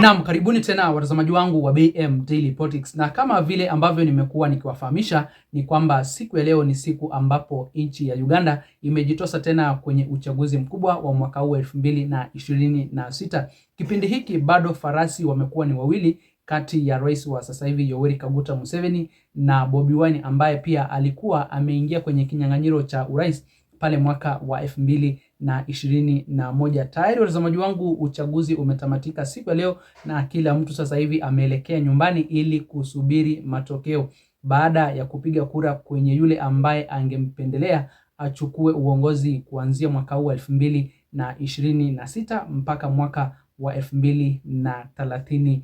Naam, karibuni tena watazamaji wangu wa BM Daily Politics, na kama vile ambavyo nimekuwa nikiwafahamisha ni kwamba siku ya leo ni siku ambapo nchi ya Uganda imejitosa tena kwenye uchaguzi mkubwa wa mwaka huu 2026. Kipindi hiki bado farasi wamekuwa ni wawili kati ya rais wa sasa hivi Yoweri Kaguta Museveni na Bobi Wine ambaye pia alikuwa ameingia kwenye kinyang'anyiro cha urais pale mwaka wa 2021. Tayari watazamaji wangu, uchaguzi umetamatika siku ya leo na kila mtu sasa hivi ameelekea nyumbani ili kusubiri matokeo baada ya kupiga kura kwenye yule ambaye angempendelea achukue uongozi kuanzia mwaka huu 2026 mpaka mwaka wa 2031.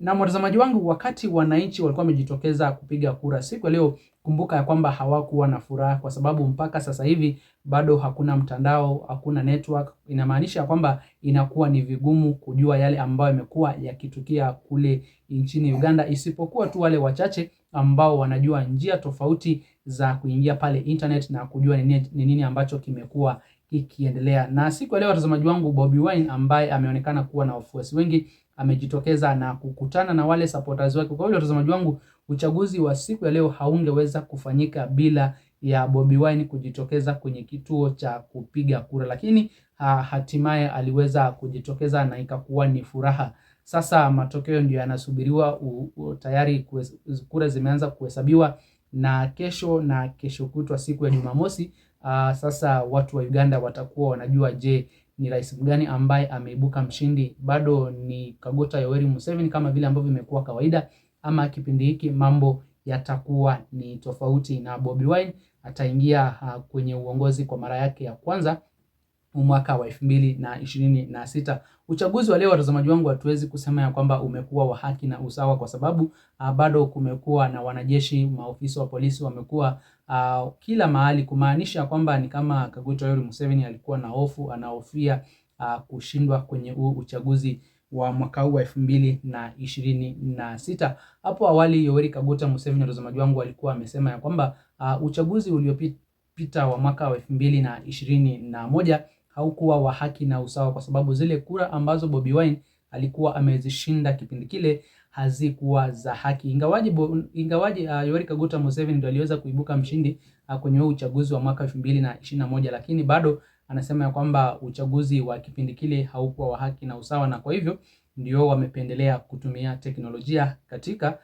Na watazamaji wangu, wakati wananchi walikuwa wamejitokeza kupiga kura siku ya leo, kumbuka ya kwamba hawakuwa na furaha kwa sababu mpaka sasa hivi bado hakuna mtandao, hakuna network. Inamaanisha kwamba inakuwa ni vigumu kujua yale ambayo yamekuwa yakitukia kule nchini Uganda, isipokuwa tu wale wachache ambao wanajua njia tofauti za kuingia pale internet na kujua ni nini ambacho kimekuwa kikiendelea. Na siku ya leo watazamaji wangu, Bobi Wine ambaye ameonekana kuwa na wafuasi wengi amejitokeza na kukutana na wale supporters wake. Kwa hiyo watazamaji wangu, uchaguzi wa siku ya leo haungeweza kufanyika bila ya Bobi Wine kujitokeza kwenye kituo cha kupiga kura, lakini hatimaye aliweza kujitokeza na ikakuwa ni furaha. Sasa matokeo ndio yanasubiriwa, tayari kura zimeanza kuhesabiwa, na kesho kutwa siku ya Jumamosi, sasa watu wa Uganda watakuwa wanajua, je, ni rais mgani ambaye ameibuka mshindi? Bado ni Kaguta Yoweri Museveni kama vile ambavyo imekuwa kawaida, ama kipindi hiki mambo yatakuwa ni tofauti na Bobi Wine ataingia kwenye uongozi kwa mara yake ya kwanza mwaka wa 2026. Uchaguzi wa leo watazamaji wangu, hatuwezi kusema ya kwamba umekuwa wa haki na usawa kwa sababu bado kumekuwa na wanajeshi, maofisa wa polisi wamekuwa kila mahali, kumaanisha kwamba ni kama Kaguta Yoweri Museveni alikuwa na hofu, anahofia kushindwa kwenye uchaguzi wa mwaka huu wa 2026. Hapo awali Yoweri Kaguta Museveni watazamaji wangu alikuwa amesema ya kwamba uchaguzi uliopita wa mwaka wa 2021 haukuwa wa haki na usawa kwa sababu zile kura ambazo Bobi Wine alikuwa amezishinda kipindi kile hazikuwa za haki. Ingawaje Yoweri Kaguta Museveni ndio aliweza kuibuka mshindi kwenye uchaguzi wa mwaka 2021, lakini bado anasema ya kwamba uchaguzi wa kipindi kile haukuwa wa haki na usawa, na kwa hivyo ndio wamependelea kutumia teknolojia katika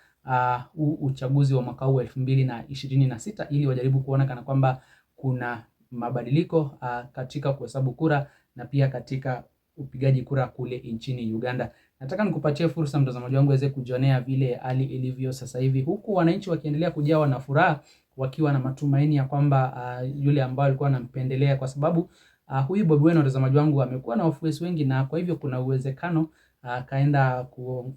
uchaguzi wa mwaka huu 2026 ili wajaribu kuona kana kwamba kuna mabadiliko katika kuhesabu kura na pia katika upigaji kura kule nchini Uganda. Nataka nikupatie fursa mtazamaji wangu uweze kujionea vile hali ilivyo sasa hivi, huku wananchi wakiendelea kujawa na furaha, wakiwa na matumaini ya kwamba yule ambaye alikuwa anampendelea, kwa sababu huyu Bobi Wine watazamaji wangu amekuwa na wafuasi wengi, na kwa hivyo kuna uwezekano kaenda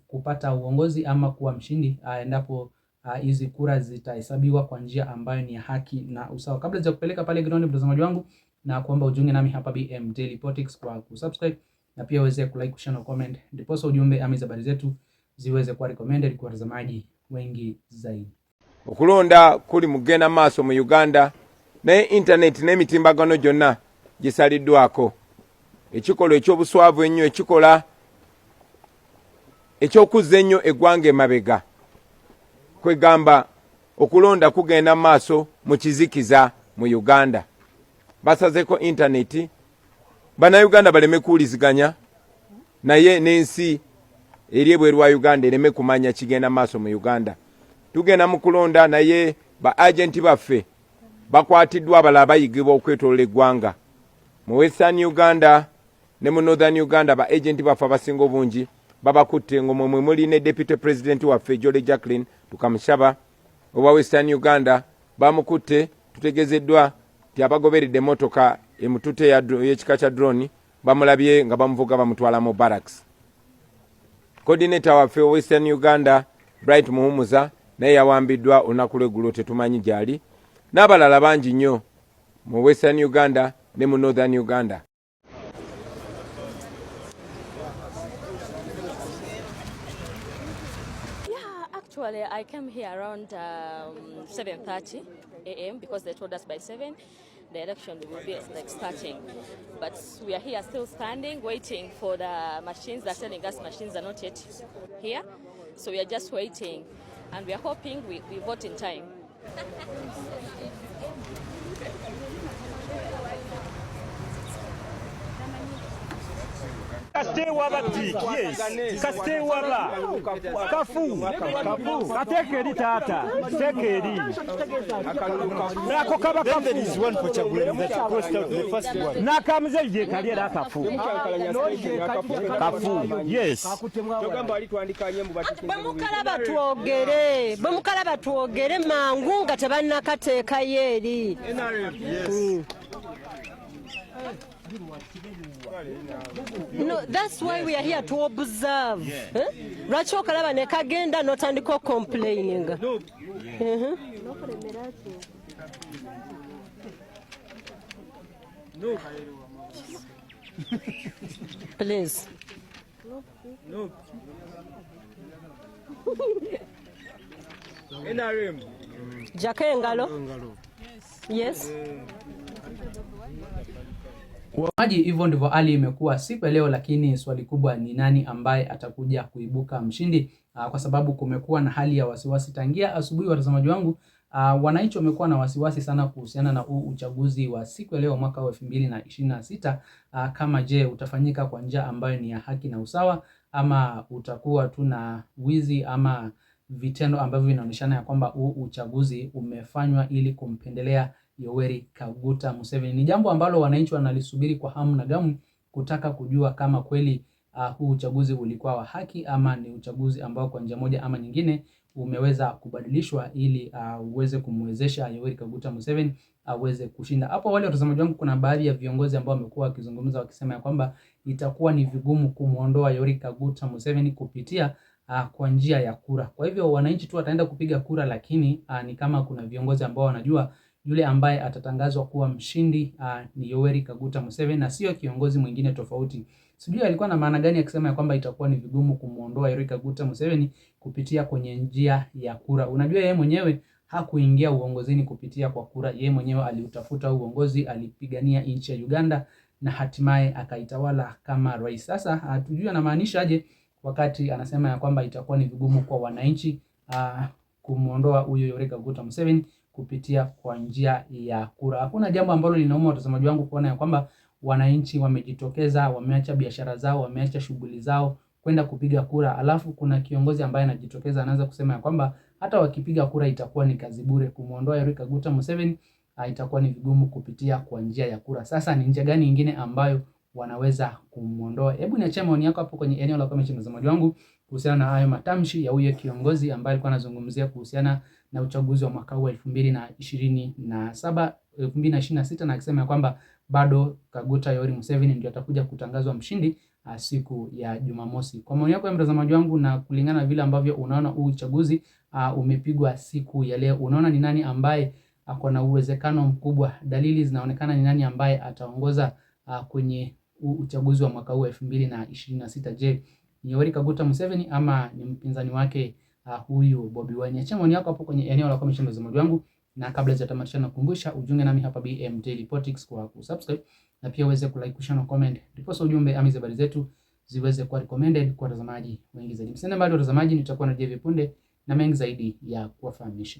kupata uongozi ama kuwa mshindi endapo hizi kura zitahesabiwa kwa njia ambayo ni haki na usawa. Kabla ya kupeleka pale ground mtazamaji wangu, na kuomba ujiunge nami hapa BM Daily Politics kwa kusubscribe na pia uweze kulike, kushare na comment, ndipo ujumbe ama habari zetu ziweze kuwa recommended kwa watazamaji wengi zaidi. Okulonda kuli mugenda maaso mu Uganda, ne internet n'emitimbagano gyonna gisaliddwako. Ekikolo eky'obuswavu ennyo, ekikola eky'okuzza ennyo eggwanga emabega. Kwegamba okulonda kugenda maaso mu kizikiza mu Uganda. Basazeko internet, Bannayuganda baleme kuwuliziganya, naye n'ensi eri ebweru wa Uganda ereme kumanya kigenda maaso mu Uganda. Tugenda mu kulonda, naye ba agenti baffe bakwatiddwa abalala bayigibwa okwetolola eggwanga. Mu Western Uganda ne mu Northern Uganda ba agenti baffe abasinga obungi babakutte, ngo mwe muli ne Deputy President waffe Jolly Jacqueline Tukamushaba owa Western Uganda bamukutte. Tutegezeddwa ti abagoberedde emotoka emutute y'ekika kya drone bamulabye nga bamuvuga bamutwala mu barracks. Coordinator waffe Western Uganda Bright Muhumuza naye yawambiddwa olunaku lw'eggulo, tetumanyi gyali, n'abalala bangi nnyo mu Western Uganda ne mu Northern Uganda. Actually, I came here around 7:30 a.m. because they told us by 7. the election will be like starting. But we are here still standing, waiting for the machines. The selling gas machines are not yet here. So we are just waiting, and we are hoping we vote in time. Kastewa bati, yes. Kastewa ba. Kafu. Katekeri tata. Tekeri. Nako kaba kafu. There is one Pochaguleni that crossed out the first one. Nakamze je kaliera kafu. Kafu, yes. Togamba alituandika nyembu bati. Bamukala batuogere mangu nga tebanna kateeka yeri. Yes. No, that's why we are here to observe. Lwaki okalaba ne kagenda n'otandika complaining? No. No. Please. No. NRM. Jaka engalo? Yes. Maji, hivyo ndivyo hali imekuwa siku ya leo, lakini swali kubwa ni nani ambaye atakuja kuibuka mshindi, kwa sababu kumekuwa na hali ya wasiwasi tangia asubuhi. Watazamaji wangu, wananchi wamekuwa na wasiwasi sana kuhusiana na uchaguzi wa siku ya leo mwaka wa 2026, kama je utafanyika kwa njia ambayo ni ya haki na usawa, ama utakuwa tu na wizi ama vitendo ambavyo vinaonyeshana ya kwamba uchaguzi umefanywa ili kumpendelea Yoweri Kaguta Museveni. Ni jambo ambalo wananchi wanalisubiri kwa hamu na gamu kutaka kujua kama kweli huu uchaguzi ulikuwa wa haki ama ni uchaguzi ambao kwa njia moja ama nyingine umeweza kubadilishwa ili uweze kumwezesha Yoweri Kaguta Museveni aweze kushinda. Hapo wale watazamaji wangu, kuna baadhi ya viongozi ambao wamekuwa wakizungumza wakisema ya kwamba itakuwa ni vigumu kumuondoa Yoweri Kaguta Museveni kupitia kwa njia ya kura. Kwa hivyo wananchi tu wataenda kupiga kura, lakini ni kama kuna viongozi ambao wanajua yule ambaye atatangazwa kuwa mshindi ni Yoweri Kaguta Museveni na sio kiongozi mwingine tofauti. Sijui alikuwa na maana gani akisema ya kwamba itakuwa ni vigumu kumuondoa Yoweri Kaguta Museveni kupitia kwenye njia ya kura. Unajua yeye mwenyewe hakuingia uongozini kupitia kwa kura. Yeye mwenyewe aliutafuta uongozi, alipigania nchi ya Uganda na hatimaye akaitawala kama rais. Sasa hatujui anamaanisha aje wakati anasema ya kwamba itakuwa ni vigumu kwa wananchi kumuondoa huyo Yoweri Kaguta Museveni kupitia kwa njia ya kura. Hakuna jambo ambalo linauma watazamaji wangu kuona ya kwamba wananchi wamejitokeza, wameacha biashara zao, wameacha shughuli zao kwenda kupiga kura, alafu kuna kiongozi ambaye anajitokeza anaanza kusema ya kwamba hata wakipiga kura itakuwa ni kazi bure. Kumuondoa Yoweri Kaguta Museveni itakuwa ni vigumu kupitia kwa njia ya kura. Sasa ni njia gani nyingine ambayo wanaweza kumuondoa? Hebu niachie maoni yako hapo kwenye eneo la comment watazamaji wangu kuhusiana na hayo matamshi ya huyo kiongozi ambaye alikuwa anazungumzia kuhusiana na uchaguzi wa mwaka huu 2026 na akisema kwamba bado Kaguta Yoweri Museveni ndio atakuja kutangazwa mshindi siku ya Jumamosi. Kwa maoni yako ya mtazamaji wangu, na kulingana na vile ambavyo unaona huu uchaguzi umepigwa siku ya leo, unaona ni nani ambaye ako na uwezekano mkubwa, dalili zinaonekana ni nani ambaye ataongoza kwenye uchaguzi wa mwaka huu 2026? Je, ni Yoweri Kaguta Museveni ama ni mpinzani wake huyu Bobi Wine? Acha maoni yako hapo kwenye eneo la comment mtazamaji wangu, na kabla sijatamatisha nakukumbusha ujiunge nami hapa BM Daily Politics kwa kusubscribe na pia uweze kulike, kushare na comment, ndipo ujumbe ama habari zetu ziweze kuwa recommended kwa watazamaji wengi zaidi. Msende mbali watazamaji, nitakuwa na punde na mengi zaidi ya kuwafahamisha.